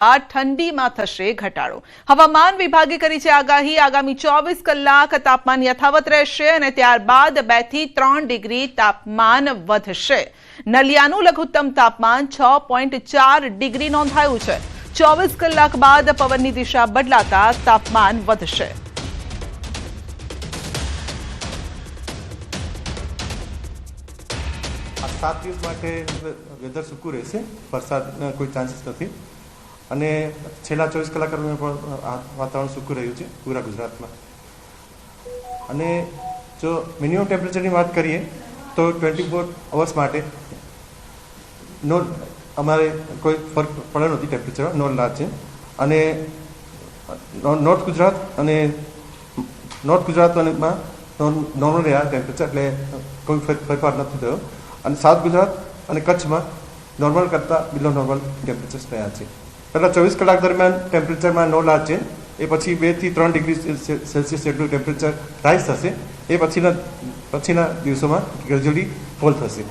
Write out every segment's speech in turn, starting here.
ઠંડીમાં થશે ઘટાડો। હવામાન વિભાગે કરી છે આગાહી। આગામી 24 કલાક તાપમાન યથાવત રહેશે અને ત્યારબાદ 2 થી 3 ડિગ્રી તાપમાન વધશે। નલિયાનું લઘુત્તમ તાપમાન 6.4 ડિગ્રી નોંધાયું છે। 24 કલાક બાદ પવનની દિશા બદલાતા તાપમાન વધશે। सात दिवस माटे वेदर सूकू रहेशे, वरसादना कोई चांसीस नथी अने छेल्ला 24 कलाक दरमियान पण वातावरण सूकू रह्युं छे पूरा गुजरातमां। अने जो मिनिमम टेम्परेचरनी वात करीए तो 24 अवर्स माटे अमारे कोई फर्क पड़े नथी टेम्परेचर नॉर्मल छे। अने नॉर्थ गुजरातमां नॉर्मल रह्या टेम्परेचर एटले कोई फेरफार नथी थयो। અને સાઉથ ગુજરાત અને કચ્છમાં નોર્મલ કરતાં બિલો નોર્મલ ટેમ્પરેચર્સ રહ્યા છે। પહેલાં 24 કલાક દરમિયાન ટેમ્પરેચરમાં નો લાજ છે, એ પછી 2 થી 3 ડિગ્રી સેલ્સિયસ જેટલું ટેમ્પરેચર રાઇઝ થશે। એ પછીના દિવસોમાં ગ્રેજ્યુઅલી ફોલ થશે।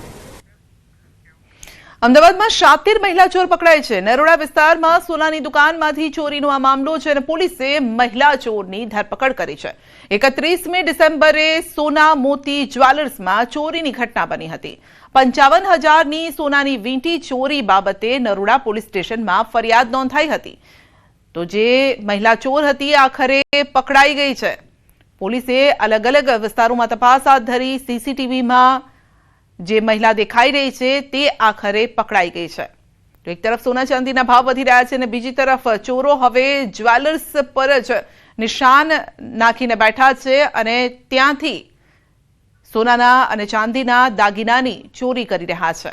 અમદાવાદમાં શાતીર મહિલા ચોર પકડાય છે। નરોડા વિસ્તારમાં સોનાની દુકાનમાંથી ચોરીનો આ મામલો છે અને પોલીસે મહિલા ચોરની ધરપકડ કરી છે। 31મી ડિસેમ્બરે સોના મોતી જ્વેલર્સમાં ચોરીની ઘટના બની હતી। 55,000ની સોનાની વીંટી ચોરી બાબતે નરોડા પોલીસ સ્ટેશનમાં ફરિયાદ નોંધાઈ હતી। તો જે મહિલા ચોર હતી આખરે પકડાઈ ગઈ છે। પોલીસે અલગ અલગ વિસ્તારોમાં તપાસ હાથ ધરી। સીસીટીવીમાં જે મહિલા દેખાઈ રહી છે તે આખરે પકડાઈ ગઈ છે। તો એક તરફ સોના ચાંદીના ભાવ વધી રહ્યા છે અને બીજી તરફ ચોરો હવે જ્વેલર્સ પર જ નિશાન નાખીને બેઠા છે અને ત્યાંથી સોનાના અને ચાંદીના દાગીનાની ચોરી કરી રહ્યા છે।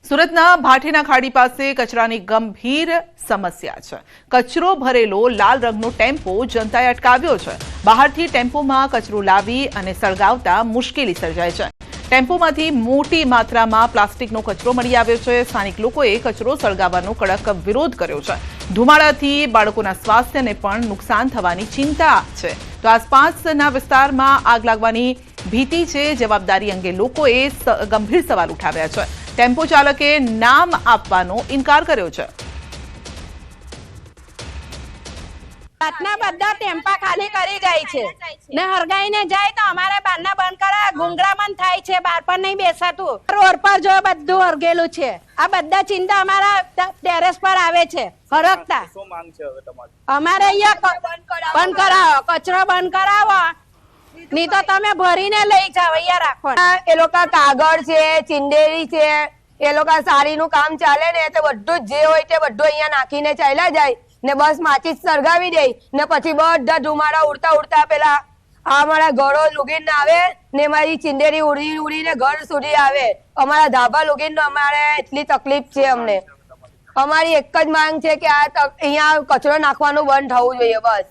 સુરતના ભાટીના ખાડી પાસે કચરાની ગંભીર સમસ્યા છે। કચરો ભરેલો લાલ રંગનો ટેમ્પો જનતાએ અટકાવ્યો છે। બહારથી ટેમ્પોમાં કચરો લાવી અને સળગાવતા મુશ્કેલી સર્જાય છે। ટેમ્પોમાંથી મોટી માત્રામાં પ્લાસ્ટિકનો કચરો મળી આવ્યો છે। સ્થાનિક લોકોએ કચરો સળગાવવાનો કડક વિરોધ કર્યો છે। ધુમાડાથી બાળકોના સ્વાસ્થ્યને પણ નુકસાન થવાની ચિંતા છે। તો આસપાસના વિસ્તારમાં આગ લાગવાની ભીતિ છે। જવાબદારી અંગે લોકોએ ગંભીર સવાલ ઉઠાવ્યા છે। ટેમ્પો ચાલકે નામ આપવાનો ઇનકાર કર્યો છે। રાતના બધા ટેમ્પા ખાલી કરી જાય છે ને હરગાઈને જાય તો અમારે બારના બંધ કરા ગુંગળામણ થાય છે। બાર પર નહીં બેસાતું। રોડ પર જો બધું હરગેલું છે। આ બધા ચિંતા અમારા ટેરેસ પર આવે છે હરકતા। શું માંગ છે હવે તમારી? અમારે અહીંયા બંધ કરાવો, કચરો બંધ કરાવો, નહીં તો તમે ભરીને લઈ જાવ અહીંયા રાખો। એ લોકો કાગળ છે, ચિંદેરી છે, એ લોકો સાડીનું કામ ચાલે ને તો બધું જે હોય તે બધું અહીંયા નાખીને ચાલ્યા જાય ને બસ માચીસ સળગાવી દે ને પછી બધા ધુમાડા ઉડતા ઉડતા પેલા અમારા ઘરો લુગીને આવે ને મારી ચિંદેરી ઉડી ઉડીને ઘર સુધી આવે। અમારા ધાબા લુગીને અમારે એટલી તકલીફ છે અમને। અમારી એક જ માંગ છે કે આ અહીંયા કચરો નાખવાનું બંધ થવું જોઈએ બસ।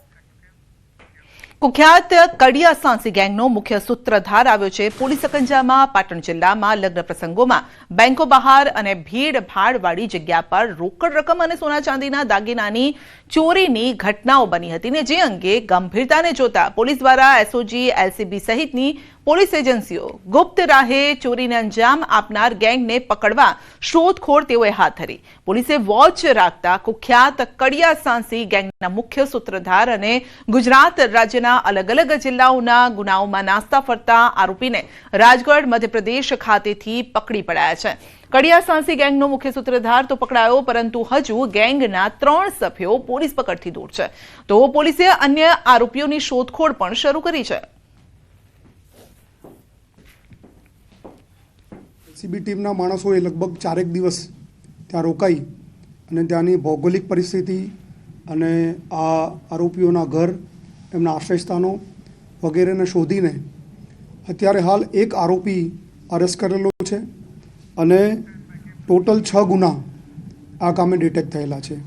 કુખ્યાત કડિયા સાંસી ગેંગનો મુખ્ય સૂત્રધાર આવ્યો છે। પોલીસ સકંજામાં પાટણ જિલ્લામાં લગ્ન પ્રસંગોમાં બેંકો બહાર અને ભીડભાડવાળી જગ્યા પર રોકડ રકમ અને સોના ચાંદીના દાગીનાની ચોરીની ઘટનાઓ બની હતી ને જે અંગે ગંભીરતાને જોતા પોલીસ દ્વારા એસઓજી, એલસીબી સહિતની પોલીસ એજન્સીઓ ગુપ્ત રાહે ચોરીને અંજામ આપનાર ગેંગને પકડવા શોધખોળ તેઓએ હાથ ધરી। પોલીસે વોચ રાખતા કુખ્યાત કડિયા સાંસી ગેંગના મુખ્ય સૂત્રધાર અને ગુજરાત રાજ્યના अलग अलग जिल्लाओना गुनाओमां नास्ता फरता आरोपीने राजगढ़ मध्यप्रदेश खातेथी पकड़ी पड़ाया छे। कडिया सांसी गैंगनो मुख्य सूत्रधार तो पकड़ायो परंतु हजू गैंगना 3 सभ्यो पोलीस पकड़थी दूर छे। तो पोलीसे अन्य आरोपीओनी शोधखोळ पण शरू करी छे। सीबी टीमना माणसोए लगभग 4 दिवस त्यां रोकाई अने त्यानी भौगोलिक परिस्थिति अने आ आरोपीओना घर एमना आश्रयस्थानों वगैरह ने शोधीने अत्यारे हाल एक आरोपी अरेस्ट करेलो छे अने टोटल 6 गुना आ कामे डिटेक्ट थयेला छे।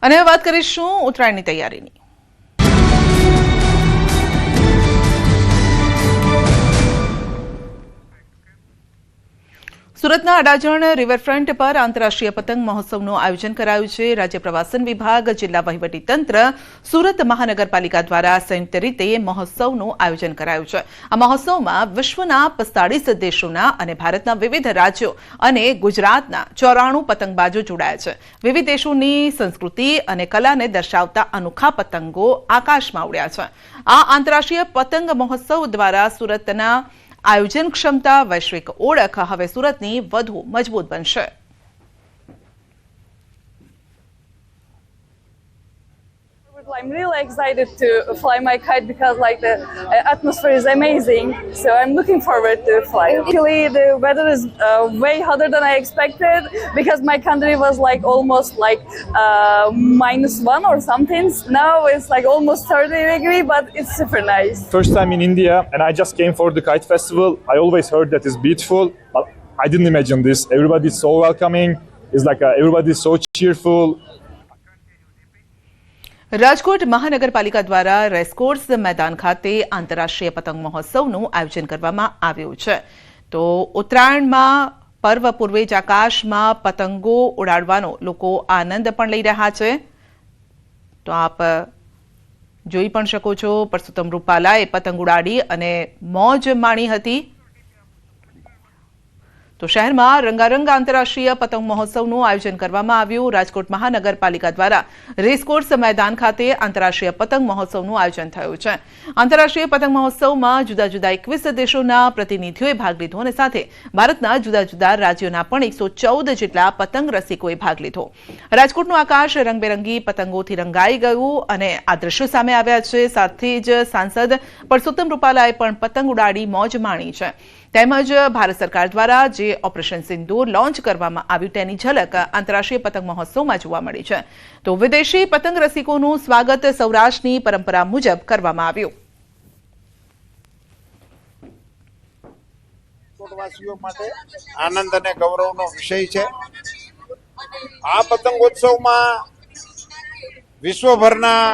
अने बात करीशुं उत्तरायणनी तैयारीनी। સુરતના અડાજણ રિવરફ્રન્ટ પર આંતરરાષ્ટ્રીય પતંગ મહોત્સવનું આયોજન કરાયું છે. રાજ્ય પ્રવાસન વિભાગ, જિલ્લા વહીવટીતંત્ર, સુરત મહાનગરપાલિકા દ્વારા સંયુક્ત રીતે મહોત્સવનું આયોજન કરાયું છે. આ મહોત્સવમાં વિશ્વના 45 દેશોના અને ભારતના વિવિધ રાજ્યો અને ગુજરાતના 94 પતંગબાજો જોડાયા છે. વિવિધ દેશોની સંસ્કૃતિ અને કલાને દર્શાવતા અનોખા પતંગો આકાશમાં ઉડ્યા છે. આ આંતરરાષ્ટ્રીય પતંગ મહોત્સવ દ્વારા સુરતના આયોજન ક્ષમતા, વૈશ્વિક ઓળખ હવે સુરતની વધુ મજબૂત બનશે. I'm really excited to fly my kite because the atmosphere is amazing. So I'm looking forward to fly. Actually, the weather is way hotter than I expected because my country was almost -1 or something. Now it's almost 30 degrees, but it's super nice. First time in India, and I just came for the kite festival. I always heard that it's beautiful, but I didn't imagine this. Everybody's so welcoming. It's everybody's so cheerful. Rajkot મહાનગરપાલિકા દ્વારા racecourse મેદાન ખાતે આંતરરાષ્ટ્રીય પતંગ મહોત્સવનું આયોજન કરવામાં આવ્યું છે. તો ઉત્તરાયણમાં પર્વ પૂર્વે જ આકાશમાં પતંગો ઉડાડવાનો લોકો આનંદ પણ લઈ રહ્યા છે. તો આપ જોઈ પણ શકો છો, પરસોત્તમ રૂપાલાએ પતંગ ઉડાડી અને મોજ માણી હતી. તો શહેરમાં રંગારંગ આંતરરાષ્ટ્રીય પતંગ મહોત્સવનું આયોજન કરવામાં આવ્યું. રાજકોટ મહાનગરપાલિકા દ્વારા રેસકોર્સ મેદાન ખાતે આંતરરાષ્ટ્રીય પતંગ મહોત્સવનું આયોજન થયું છે. આંતરરાષ્ટ્રીય પતંગ મહોત્સવમાં જુદા જુદા 21 દેશોના પ્રતિનિધિઓએ ભાગ લીધો અને સાથે ભારતના જુદા જુદા રાજ્યોના પણ 114 જેટલા પતંગ રસિકોએ ભાગ લીધો. રાજકોટનું આકાશ રંગબેરંગી પતંગોથી રંગાઈ ગયું અને આ દ્રશ્યો સામે આવ્યા છે. સાથે જ સાંસદ પરસોત્તમ રૂપાલાએ પણ પતંગ ઉડાડી મોજ માણી છે. તેમજ ભારત સરકાર દ્વારા જે ઓપરેશન સિંદૂર લોન્ચ કરવામાં આવ્યું તેની ઝલક આંતરરાષ્ટ્રીય પતંગ મહોત્સવમાં જોવા મળી છે. તો વિદેશી પતંગ રસિકોનું સ્વાગત સૌરાષ્ટ્રની પરંપરા મુજબ કરવામાં આવ્યું. વાસીઓ માટે આનંદ અને ગૌરવનો વિષય છે. આ પતંગોત્સવમાં વિશ્વભરના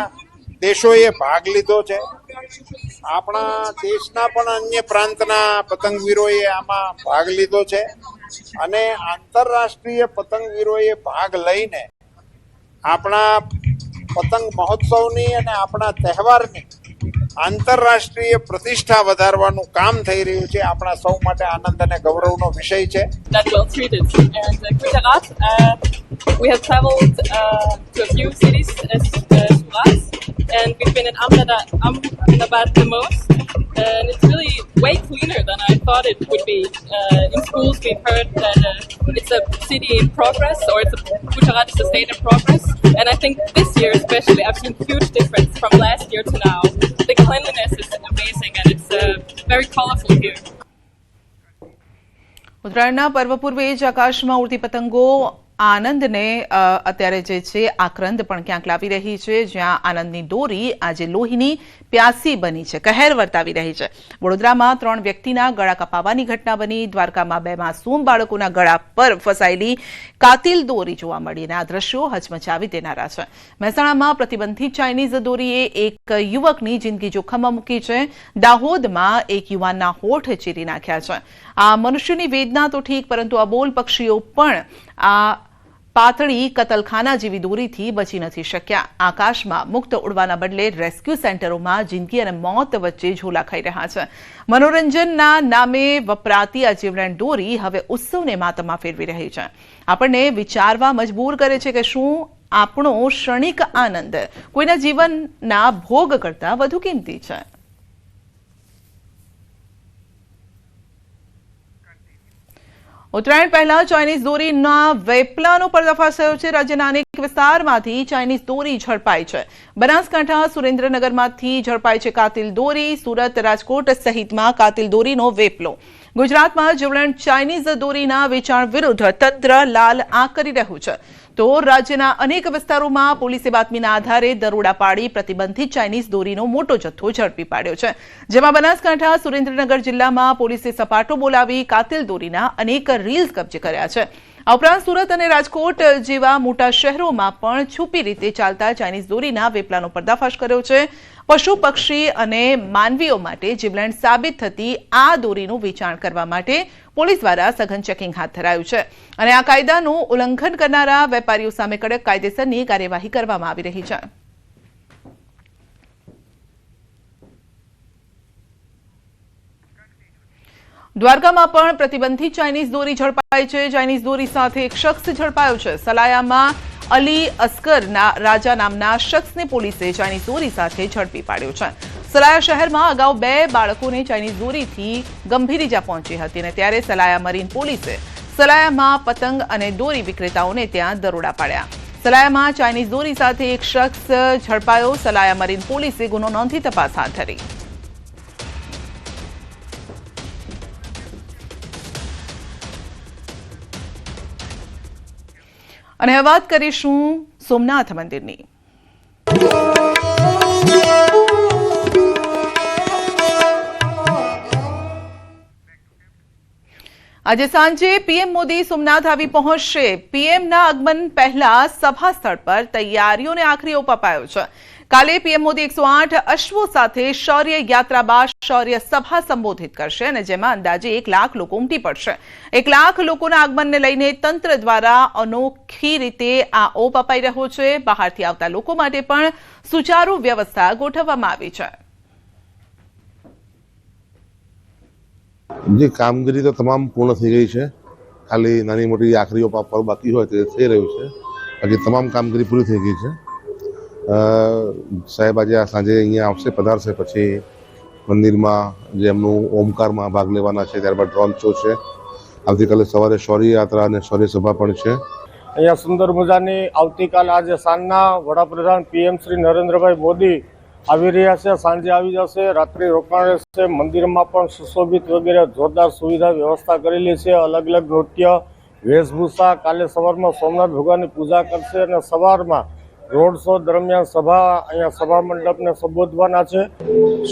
દેશોએ ભાગ લીધો છે. આપણા દેશના પણ અન્ય પ્રાંતના પતંગવીરોએ આમાં ભાગ લીધો છે અને આંતરરાષ્ટ્રીય પતંગવીરોએ ભાગ લઈને આપણા પતંગ મહોત્સવની અને આપણા તહેવારની આંતરરાષ્ટ્રીય પ્રતિષ્ઠા વધારવાનું કામ થઈ રહ્યું છે. આપણા સૌ માટે આનંદ અને ગૌરવનો વિષય છે. That well treated. And Gujarat, we have traveled to a few cities as Surat, and we've been in Ahmedabad the most. And it's really way cleaner than I thought it would be. In schools, we've heard that it's a city in progress, or Gujarat is a state in progress. And I think this year especially, I've seen huge difference from last year to now. The cleanliness is amazing, and it's very colorful here. ઉત્તરાયણના પર્વ પૂર્વે જ આકાશમાં ઉડતી પતંગો આનંદને અત્યારે જે છે આક્રંદ પણ ક્યાંક લાવી રહી છે. જ્યાં આનંદની દોરી આજે લોહીની પ્યાસી બની છે, કહેર વર્તાવી રહી છે. વડોદરામાં 3 વ્યક્તિના ગળા કપાવાની ઘટના બની. દ્વારકામાં 2 માસૂમ બાળકોના ગળા પર ફસાયેલી કાતિલ દોરી જોવા મળી અને આ દ્રશ્યો હચમચાવી દેનારા છે. મહેસાણામાં પ્રતિબંધિત ચાઇનીઝ દોરીએ એક યુવકની જિંદગી જોખમમાં મૂકી છે. દાહોદમાં એક યુવાનના હોઠ ચીરી નાખ્યા છે. આ મનુષ્યની વેદના તો ઠીક, પરંતુ અબોલ પક્ષીઓ પણ આ પાતળી કતલખાના જેવી દોરીથી બચી નથી શક્યા. આકાશમાં મુક્ત ઉડવાના બદલે રેસ્ક્યુ સેન્ટરોમાં જિંદગી અને મોત વચ્ચે ઝોલા ખાઈ રહ્યા છે. મનોરંજનના નામે વપરાતી આ જીવલેણ દોરી હવે ઉત્સવને માતમમાં ફેરવી રહી છે. આપણને વિચારવા મજબૂર કરે છે કે શું આપણો ક્ષણિક આનંદ કોઈના જીવનના ભોગ કરતા વધુ કિંમતી છે. ઉત્તરાયણ પહેલા ચાઇનીઝ દોરીના વેપલાનો પર્દાફાશ થયો છે. રાજ્યના અનેક વિસ્તારમાંથી ચાઇનીઝ દોરી ઝડપાઈ છે. બનાસકાંઠા, સુરેન્દ્રનગરમાંથી ઝડપાઈ છે કાતિલ દોરી. સુરત, રાજકોટ સહિતમાં કાતિલ દોરીનો વેપલો. ગુજરાતમાં જીવલેણ ચાઇનીઝ દોરીના વેચાણ વિરુદ્ધ તંત્ર લાલ આંખ કરી રહ્યું છે. તો રાજ્યના અનેક વિસ્તારોમાં પોલીસે બાતમીના આધારે દરોડા પાડી પ્રતિબંધિત ચાઇનીઝ દોરીનો મોટો જથ્થો ઝડપી પાડ્યો છે. જેમાં બનાસકાંઠા, સુરેન્દ્રનગર જિલ્લામાં પોલીસે સપાટો બોલાવી કાતિલ દોરીના અનેક રીલ્સ કબજે કર્યા છે. આ ઉપરાંત સુરત અને રાજકોટ જેવા મોટા શહેરોમાં પણ છુપી રીતે ચાલતા ચાઇનીઝ દોરીના વેપલાનો પર્દાફાશ કર્યો છે. પશુ, પક્ષી અને માનવીઓ માટે જીવલેણ સાબિત થતી આ દોરીનું વેચાણ કરવા માટે પોલીસ દ્વારા સઘન ચેકિંગ હાથ ધરાયું છે અને આ કાયદાનું ઉલ્લંઘન કરનારા વેપારીઓ સામે કડક કાયદેસરની કાર્યવાહી કરવામાં આવી રહી છે. દ્વારકામાં પણ પ્રતિબંધિત ચાઇનીઝ દોરી ઝડપાઈ છે. ચાઇનીઝ દોરી સાથે એક શખ્સ ઝડપાયો છે. સલાયામાં અલી અસ્કરના રાજા નામના શખ્સને પોલીસે ચાઇનીઝ દોરી સાથે ઝડપી પાડ્યો છે. સલાયા શહેરમાં અગાઉ 2 બાળકોને ચાઇનીઝ દોરીથી ગંભીર ઈજા પહોંચી હતી અને ત્યારે સલાયા મરીન પોલીસે સલાયામાં પતંગ અને દોરી વિક્રેતાઓને ત્યાં દરોડા પાડ્યા. સલાયામાં ચાઇનીઝ દોરી સાથે એક શખ્સ ઝડપાયો. સલાયા મરીન પોલીસે ગુનો નોંધી તપાસ હાથ ધરી. અને હવે વાત કરીશું સોમનાથ મંદિરની. આજે સાંજે પીએમ મોદી સોમનાથ આવી પહોંચશે. પીએમના આગમન પહેલા સભા સ્થળ પર તૈયારીઓને આખરી ઓપ અપાયો છે. કાલે પીએમ મોદી 108 અશ્વો સાથે શૌર્ય યાત્રા બાદ શૌર્ય સભા સંબોધિત કરશે અને જેમાં અંદાજે 1 લાખ લોકો ઉમટી પડશે. 1 લાખ લોકોના આગમનને લઈને તંત્ર દ્વારા અનોખી રીતે આ ઓપ અપાઈ રહ્યો છે. બહારથી આવતા લોકો માટે પણ સુચારુ વ્યવસ્થા ગોઠવવામાં આવી છે. જે કામગીરી તો તમામ પૂર્ણ થઈ ગઈ છે. ખાલી નાની મોટી આખરી ઓપ આપવાનું બાકી હોય તે થઈ રહ્યું છે. બાકી તમામ કામગીરી પૂરી થઈ ગઈ છે. સાહેબ આજે સાંજે અહીંયા આવશે, પધારશે, પછી મંદિરમાં જે એમનું ઓમકારમાં ભાગ લેવાના છે, ત્યારબાદ ડ્રોન શો છે. આવતીકાલે સવારે શૌર્ય યાત્રા અને શૌર્ય સભા પણ છે. અહીંયા સુંદર મજાની આવતીકાલે આજે સાંજના વડાપ્રધાન પીએમ શ્રી નરેન્દ્રભાઈ મોદી આવી રહ્યા છે. સાંજે આવી જશે, રાત્રિ રોકાણ રહેશે. મંદિરમાં પણ સુશોભિત વગેરે જોરદાર સુવિધા વ્યવસ્થા કરેલી છે. અલગ અલગ નૃત્ય, વેશભૂષા. કાલે સવારમાં સોમનાથ ભગવાનની પૂજા કરશે અને સવારમાં રોડ શો દરમિયાન સભા અહીંયા સભા મંડપને સંબોધવાના છે.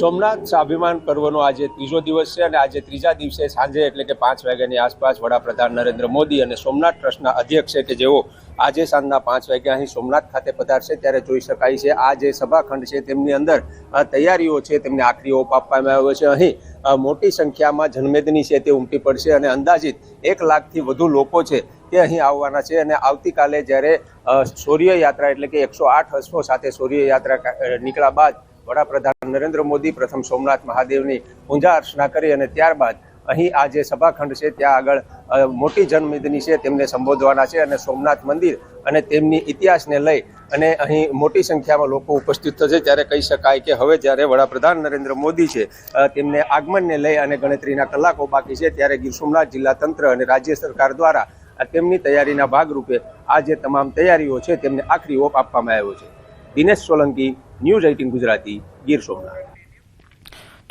સોમનાથ સ્વાભિમાન પર્વનો આજે ત્રીજો દિવસ છે અને આજે ત્રીજા દિવસે સાંજે એટલે કે 5 વાગ્યાની આસપાસ વડાપ્રધાન નરેન્દ્ર મોદી અને સોમનાથ ટ્રસ્ટના અધ્યક્ષ છે કે જેઓ આજે સાંજના 5 વાગ્યા અહીં સોમનાથ ખાતે પધારશે ત્યારે જોઈ શકાય છે આ જે સભાખંડ છે તેમની અંદર તૈયારીઓ છે તેમને આખરી ઓપ આપવામાં આવ્યો છે. અહીં મોટી સંખ્યામાં જનમેદની છે તે ઉમટી પડશે અને અંદાજિત 1 લાખથી વધુ લોકો છે તે અહીં આવવાના છે. અને આવતીકાલે જ્યારે શૌર્ય યાત્રા એટલે કે 108 અશ્વો સાથે શૌર્ય યાત્રા નીકળ્યા બાદ વડાપ્રધાન નરેન્દ્ર મોદી પ્રથમ સોમનાથ મહાદેવની પૂજા અર્ચના કરી અને ત્યારબાદ અહીં આ જે સભાખંડ છે ત્યાં આગળ મોટી જનમેદની છે તેમને સંબોધવાના છે અને સોમનાથ મંદિર અને તેમની ઇતિહાસને લઈ અને અહીં મોટી સંખ્યામાં લોકો ઉપસ્થિત થશે. ત્યારે કહી શકાય કે હવે જ્યારે વડાપ્રધાન નરેન્દ્ર મોદી છે તેમને આગમનને લઈ અને ગણતરીના કલાકો બાકી છે ત્યારે ગીર સોમનાથ જિલ્લા તંત્ર અને રાજ્ય સરકાર દ્વારા તેમની તૈયારીના ભાગરૂપે આ જે તમામ તૈયારીઓ છે તેમને આખરી ઓપ આપવામાં આવ્યો છે. દિનેશ સોલંકી, ન્યૂઝ 18 ગુજરાતી, ગીર સોમનાથ.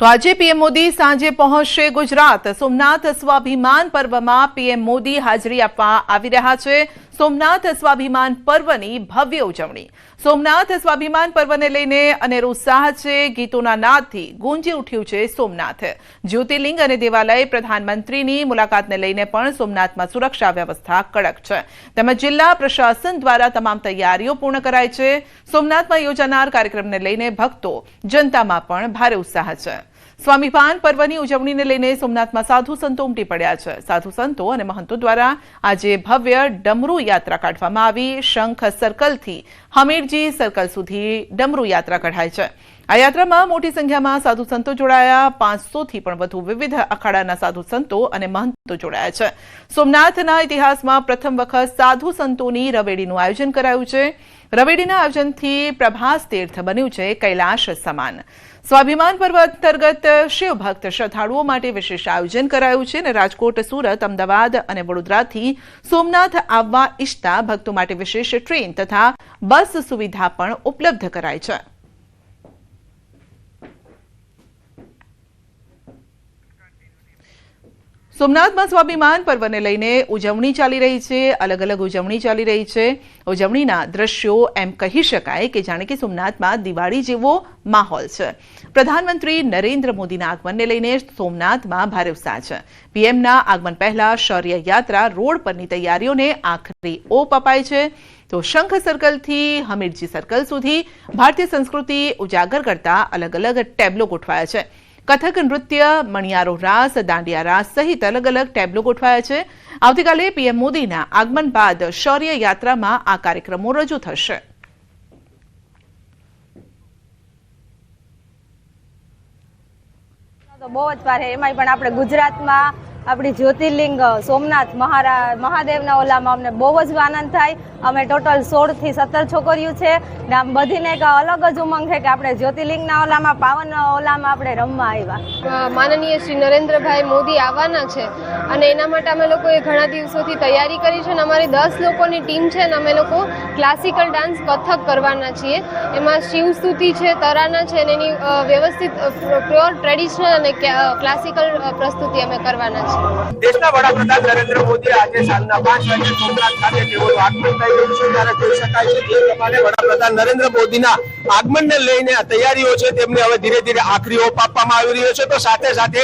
તો આજે પીએમ મોદી સાંજે પહોંચશે ગુજરાત. સોમનાથ સ્વાભિમાન પર્વમાં પીએમ મોદી હાજરી આપવા આવી રહ્યા છે. સોમનાથ સ્વાભિમાન પર્વની ભવ્ય ઉજવણી. સોમનાથ સ્વાભિમાન પર્વને લઈને અનેરો ઉત્સાહ છે. ગીતોના નાદથી ગુંજી ઉઠ્યું છે સોમનાથ. જ્યોતિર્લિંગ અને દેવાલય. પ્રધાનમંત્રીની મુલાકાતને લઈને પણ સોમનાથમાં સુરક્ષા વ્યવસ્થા કડક છે. તેમજ જિલ્લા પ્રશાસન દ્વારા તમામ તૈયારીઓ પૂર્ણ કરાઈ છે. સોમનાથમાં યોજાનાર કાર્યક્રમને લઈને ભક્તો જનતામાં પણ ભારે ઉત્સાહ છે. સ્વાભિમાન પર્વની ઉજવણીને લઈને સોમનાથમાં સાધુ સંતો ઉમટી પડ્યા છે. સાધુ સંતો અને મહંતો દ્વારા આજે ભવ્ય ડમરૂ યાત્રા કાઢવામાં આવી. શંખ સર્કલથી હમીરજી સર્કલ સુધી ડમરૂ યાત્રા કઢાય છે. આ યાત્રામાં મોટી સંખ્યામાં સાધુ સંતો જોડાયા. 500થી પણ વધુ વિવિધ અખાડાના સાધુ સંતો અને મહંતો જોડાયા છે. સોમનાથના ઇતિહાસમાં પ્રથમ વખત સાધુ સંતોની રવેડીનું આયોજન કરાયું છે. રવેડીના આયોજનથી પ્રભાસ તીર્થ બન્યું છે કૈલાશ સમાન. સ્વાભિમાન પર્વ અંતર્ગત શિવભક્ત શ્રદ્ધાળુઓ માટે વિશેષ આયોજન કરાયું છે અને રાજકોટ, સુરત, અમદાવાદ અને વડોદરાથી સોમનાથ આવવા ઈચ્છતા ભક્તો માટે વિશેષ ટ્રેન તથા બસ સુવિધા પણ ઉપલબ્ધ કરાઈ છે. સોમનાથમાં સ્વાભિમાન પર્વને લઈને ઉજવણી ચાલી રહી છે. અલગ અલગ ઉજવણી ચાલી રહી છે. ઉજવણીના દ્રશ્યો એમ કહી શકાય કે જાણે કે સોમનાથમાં દિવાળી જેવો માહોલ છે. પ્રધાનમંત્રી નરેન્દ્ર મોદીના આગમનને લઈને સોમનાથમાં ભારે ઉત્સાહ છે. પીએમના આગમન પહેલા શૌર્ય યાત્રા રોડ પરની તૈયારીઓને આખરી ઓપ અપાય છે. તો શંખ સર્કલથી હમીરજી સર્કલ સુધી ભારતીય સંસ્કૃતિ ઉજાગર કરતા અલગ અલગ ટેબ્લો ગોઠવાયા છે. કથક નૃત્ય, મણિયારો રાસ, દાંડિયા રાસ સહિત અલગ અલગ ટેબ્લો ગોઠવાયા છે. આવતીકાલે પીએમ મોદીના આગમન બાદ શૌર્ય યાત્રામાં આ કાર્યક્રમો રજૂ થશે. બહુ જ પાર એમાં પણ આપણે ગુજરાતમાં આપણી જ્યોતિર્લિંગ સોમનાથ મહાદેવના ઓલામાં અમને બહુ જ આનંદ થાય. અમે ટોટલ 16 થી 17 છોકરીઓ છે ને આમ બધીને એક અલગ જ ઉમંગ છે કે આપણે જ્યોતિર્લિંગના ઓલામાં પાવન ઓલામાં આપણે રમવા આવ્યા. માનનીય શ્રી નરેન્દ્રભાઈ મોદી આવવાના છે અને એના માટે અમે લોકોએ ઘણા દિવસોથી તૈયારી કરી છે અને અમારી 10 લોકોની ટીમ છે અને અમે લોકો ક્લાસિકલ ડાન્સ કથક કરવાના છીએ. એમાં શિવસ્તુતિ છે, તરાના છે અને એની વ્યવસ્થિત પ્યોર ટ્રેડિશનલ અને ક્લાસિકલ પ્રસ્તુતિ અમે કરવાના છીએ. દેશના વડાપ્રધાન નરેન્દ્ર મોદી આજે સાંજના 5 વાગે સોમનાથ ખાતે તેઓનું આગમન થઈ રહ્યું છે. ત્યારે જોઈ શકાય છે જે પ્રમાણે વડાપ્રધાન નરેન્દ્ર મોદીના આગમનને લઈને તૈયારીઓ છે તેમને હવે ધીરે ધીરે આખરી ઓપ આપવામાં આવી રહ્યો છે. તો સાથે સાથે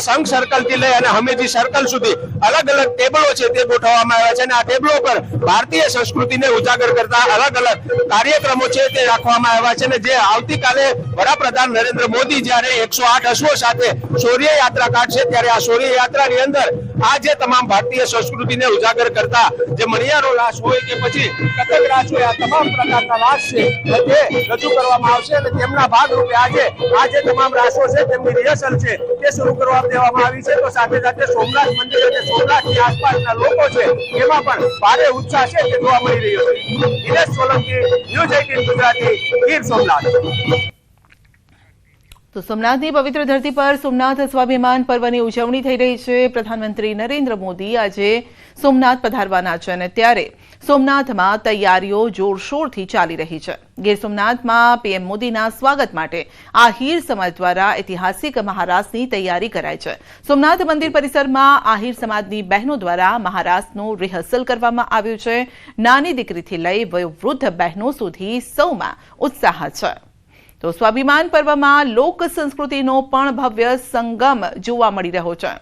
સંઘ સર્કલ થી લઈ અને હમેજી સર્કલ સુધી અલગ અલગ ટેબલો છે તે ગોઠવવામાં આવ્યા છે અને આ ટેબલો પર ભારતીય સંસ્કૃતિને ઉજાગર કરતા અલગ અલગ કાર્યક્રમો છે તે રાખવામાં આવ્યા છે અને જે આવતીકાલે વડાપ્રધાન નરેન્દ્ર મોદી જ્યારે 108 અશ્વો સાથે શૌર્ય યાત્રા કાઢશે ત્યારે આ શૌર્ય યાત્રાની અંદર આ જે તમામ ભારતીય સંસ્કૃતિને ઉજાગર કરતા જે મણિયારો રાસ હોય કે પછી કથક રાસ હોય આ તમામ પ્રકારના રાસ છે તે રજૂ કરવામાં આવશે અને તેમના ભાગરૂપે આજે તમામ રાસો છે તેમની રિહર્સલ છે તે શરૂ કરવા દેવામાં આવી છે. તો સાથે સાથે સોમનાથ મંદિર અને સોમનાથની આસપાસના લોકો છે એમાં પણ ભારે ઉત્સાહ છે તે જોવા મળી રહ્યો છે. દિનેશ સોલંકી, ન્યૂઝ 18 ગુજરાતી, ગીર સોમનાથ. તો સોમનાથની પવિત્ર ધરતી પર સોમનાથ સ્વાભિમાન પર્વની ઉજવણી થઈ રહી છે. પ્રધાનમંત્રી નરેન્દ્ર મોદી આજે સોમનાથ પધારવાના છે અને ત્યારે સોમનાથમાં તૈયારીઓ જોરશોરથી ચાલી રહી છે. ગીર સોમનાથમાં પીએમ મોદીના સ્વાગત માટે આહિર સમાજ દ્વારા ઐતિહાસિક મહારાસની તૈયારી કરાઈ છે. સોમનાથ મંદિર પરિસરમાં આહિર સમાજની બહેનો દ્વારા મહારાસનું રિહર્સલ કરવામાં આવ્યું છે. નાની દીકરીથી લઈ વયોવૃદ્ધ બહેનો સુધી સૌમાં ઉત્સાહ છે. તો સ્વાભિમાન પર્વમાં લોક સંસ્કૃતિનો પણ ભવ્ય સંગમ જોવા મળી રહ્યો છે.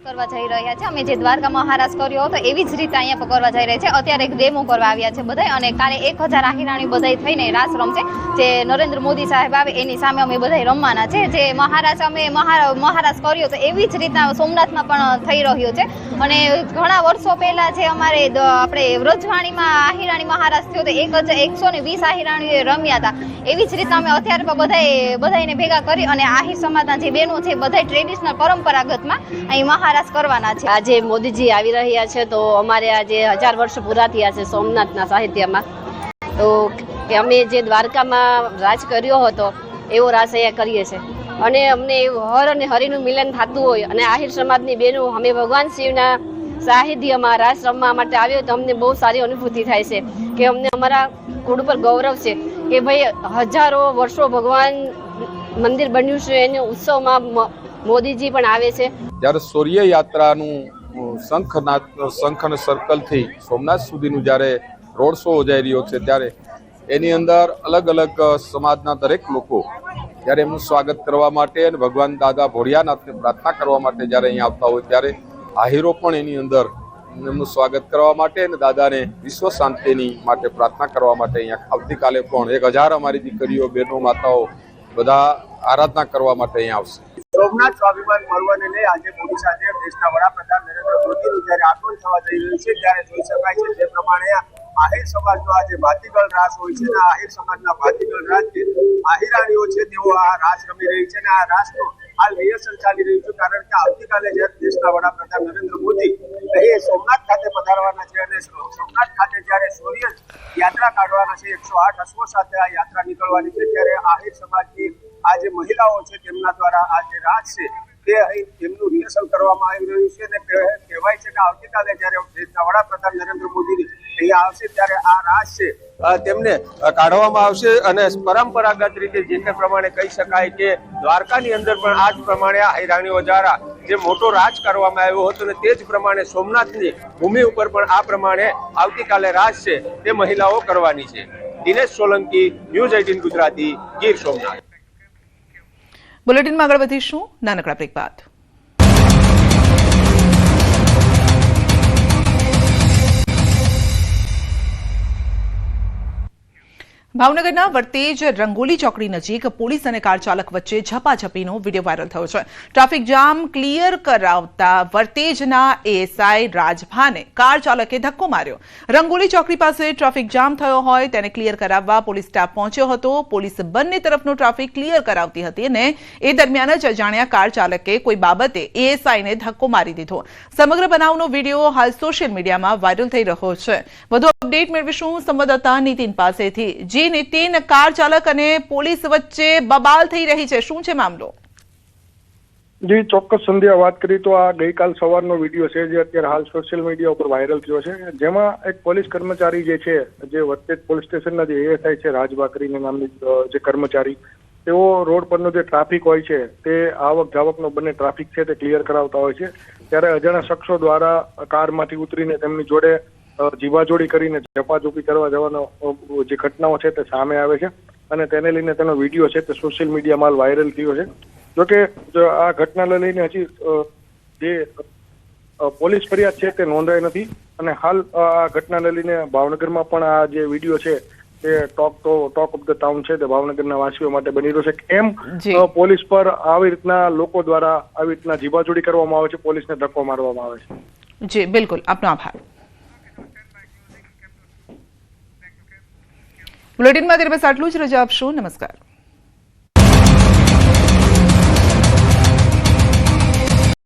કરવા જઈ રહ્યા છે. અમે જે દ્વારકા મહારાજ કર્યો હતો એવી જ રીતે અહીંયા કરવા જઈ રહ્યા છે. અત્યારે એક ડેમો કરવા આવ્યા છે બધા અને કાલે 1000 આહિરાણી બધા થઈને રાસ રમશે. જે નરેન્દ્ર મોદી સાહેબ આવે એની સામે અમે બધા રમવાના છે. જે મહારાજ અમે મહારાજ કર્યો તો એવી જ રીતના સોમનાથમાં પણ થઈ રહ્યો છે. અને ઘણા વર્ષો પહેલા જે અમારે આપણે વ્રજવાણીમાં આહિરાણી મહારાજ થયો તો 120 આહિરાણીઓ રમ્યા હતા. એવી જ રીતના અમે અત્યારે પણ બધાને ભેગા કરી અને આહિર સમાજના જે બહેનો છે બધા ટ્રેડિશનલ પરંપરાગતમાં અહીં મહારાજ કરવાના છે. આજે મોદીજી આવી રહ્યા છે તો અમારે આજે 1000 વર્ષ પૂરા થયા છે સોમનાથના સાહિત્યમાં. તો અમે જે દ્વારકામાં રાજ કર્યો હતો એવો રાસ અહીંયા કરીએ છીએ અને અમને હર અને હરિનું મિલન થતું હોય અને આહિર સમાજની બહેનો અમે ભગવાન શિવના સાહિત્યમાં રાસ રમવા માટે આવ્યો તો અમને બહુ સારી અનુભૂતિ થાય છે કે અમને અમારા કુળ પર ગૌરવ છે કે ભાઈ હજારો વર્ષો ભગવાન મંદિર બન્યું છે એને ઉત્સવમાં મોદીજી પણ આવે છે. જ્યારે શૌર્ય યાત્રાનું શંખ અને સર્કલથી સોમનાથ સુધીનું જ્યારે રોડ શો યોજાઈ રહ્યો છે ત્યારે એની અંદર અલગ અલગ સમાજના દરેક લોકો જ્યારે એમનું સ્વાગત કરવા માટે અને ભગવાન દાદા ભોળિયાનાથને પ્રાર્થના કરવા માટે જ્યારે અહીં આવતા હોય ત્યારે આહિરો પણ એની અંદર એમનું સ્વાગત કરવા માટે અને દાદાને વિશ્વ શાંતિની માટે પ્રાર્થના કરવા માટે અહીંયા આવતીકાલે પણ 1000 અમારી દીકરીઓ, બહેનો, માતાઓ બધા આરાધના કરવા માટે અહીંયા આવશે. સોમનાથ સ્વાભિમાન પર્વને લઈ આજે મોદી સાથે દેશના વડાપ્રધાન નરેન્દ્ર મોદીનું જ્યારે આગમન થવા જઈ રહ્યું છે ત્યારે જોઈ શકાય છે જે પ્રમાણે આહિર સમાજનો આ જે ભાતીગળ રાસ હોય છે ને આહિર સમાજના ભાતીગળ રાસ જે આહિરાણીઓ છે તેઓ આ રાસ રમી રહી છે અને આ રાસનો હાલ રિહર્સલ ચાલી રહ્યું છે કારણ કે આવતીકાલે જ્યારે દેશના વડાપ્રધાન નરેન્દ્ર મોદી એ સોમનાથ ખાતે પધારવાના છે અને સોમનાથ ખાતે જ્યારે શૌર્ય યાત્રા કાઢવાના છે 108 અશ્વો સાથે આ યાત્રા નીકળવાની છે ત્યારે આહિર સમાજની આ જે મહિલાઓ છે તેમના દ્વારા આ જે રાસ છે તે અહીં તેમનું રિહર્સલ કરવામાં આવી રહ્યું છે અને કહેવાય છે કે આવતીકાલે જ્યારે દેશના વડાપ્રધાન નરેન્દ્ર મોદી અહીંયા આવશે ત્યારે આ રાસ છે તેમને કાઢવામાં આવશે અને પરંપરાગત રીતે જે તે પ્રમાણે કહી શકાય કે દ્વારકાની અંદર પણ આ જ પ્રમાણે આ આહિરાણીઓ દ્વારા જે મોટો રાજ કરવામાં આવ્યો હતો અને તે જ પ્રમાણે સોમનાથની ભૂમિ ઉપર પણ આ પ્રમાણે આવતીકાલે રાસ છે તે મહિલાઓ કરવાની છે. દિનેશ સોલંકી, ન્યૂઝ 18 ગુજરાતી, ગીર સોમનાથ. બુલેટિનમાં આગળ વધીશું નાનકડા બ્રેક બાદ. ભાવનગરના વર્તેજ રંગોલી ચોકડી નજીક પોલીસ અને કાર ચાલક વચ્ચે ઝપાઝપીનો વિડીયો વાયરલ થયો છે. ટ્રાફિક જામ ક્લિયર કરાવતા વર્તેજના એએસઆઈ રાજભાને કાર ચાલકે ધક્કો માર્યો. રંગોલી ચોકડી પાસે ટ્રાફિક જામ થયો હોય તેને ક્લિયર કરાવવા પોલીસ સ્ટાફ પહોંચ્યો હતો. પોલીસ બંને તરફનો ટ્રાફિક ક્લિયર કરાવતી હતી અને એ દરમિયાન જ અજાણ્યા કાર ચાલકે કોઈ બાબતે એએસઆઈને ધક્કો મારી દીધો. સમગ્ર બનાવનો વિડીયો હાલ સોશિયલ મીડિયામાં વાયરલ થઈ રહ્યો છે. વધુ અપડેટ મેળવીશું સંવાદદાતા નીતિન પાસેથી. નીતિન, કાર ચાલક અને પોલીસ વચ્ચે બબાલ થઈ રહી છે, શું છે મામલો? જી ચોક્કસ સંધ્યા, વાત કરી તો આ ગઈકાલ સવારનો વિડીયો છે જે અત્યારે હાલ સોશિયલ મીડિયા ઉપર વાયરલ થયો છે, જેમાં એક પોલીસ કર્મચારી જે છે, જે વર્તેજ પોલીસ સ્ટેશનના જે એએસઆઈ છે રાજભા કરીને નામની જે કર્મચારી, તેઓ રોડ પરનો જે ટ્રાફિક હોય છે તે આવક જાવકનો બંને ટ્રાફિક છે તે ક્લિયર કરાવતા હોય છે. ત્યારે અજાણ્યા શખ્સો દ્વારા કારમાંથી ઉતરીને તેમની જોડે જીવાજોડી કરીને ઝપાઝપી કરવા જવાનો જે ઘટનાઓ છે તે સામે આવે છે અને તેને લઈને તેનો વિડીયો છે તે સોશિયલ મીડિયામાં વાયરલ થયો છે. જોકે આ ઘટનાને લઈને હજી જે પોલીસ ફરિયાદ છે તે નોંધાઈ નથી અને હાલ આ ઘટનાને લઈને ભાવનગરમાં પણ આ જે વિડીયો છે તે ટોક ઓફ ધ ટાઉન છે તે ભાવનગરના વાસીઓ માટે બની રહ્યો છે. કેમ પોલીસ પર આવી રીતના લોકો દ્વારા આવી રીતના જીવાજોડી કરવામાં આવે છે, પોલીસને ધક્કો મારવામાં આવે છે? જી બિલકુલ, આપનો આભાર. બુલેટિનમાં ત્યારે બસ આટલું જ. રજા આપશો. નમસ્કાર.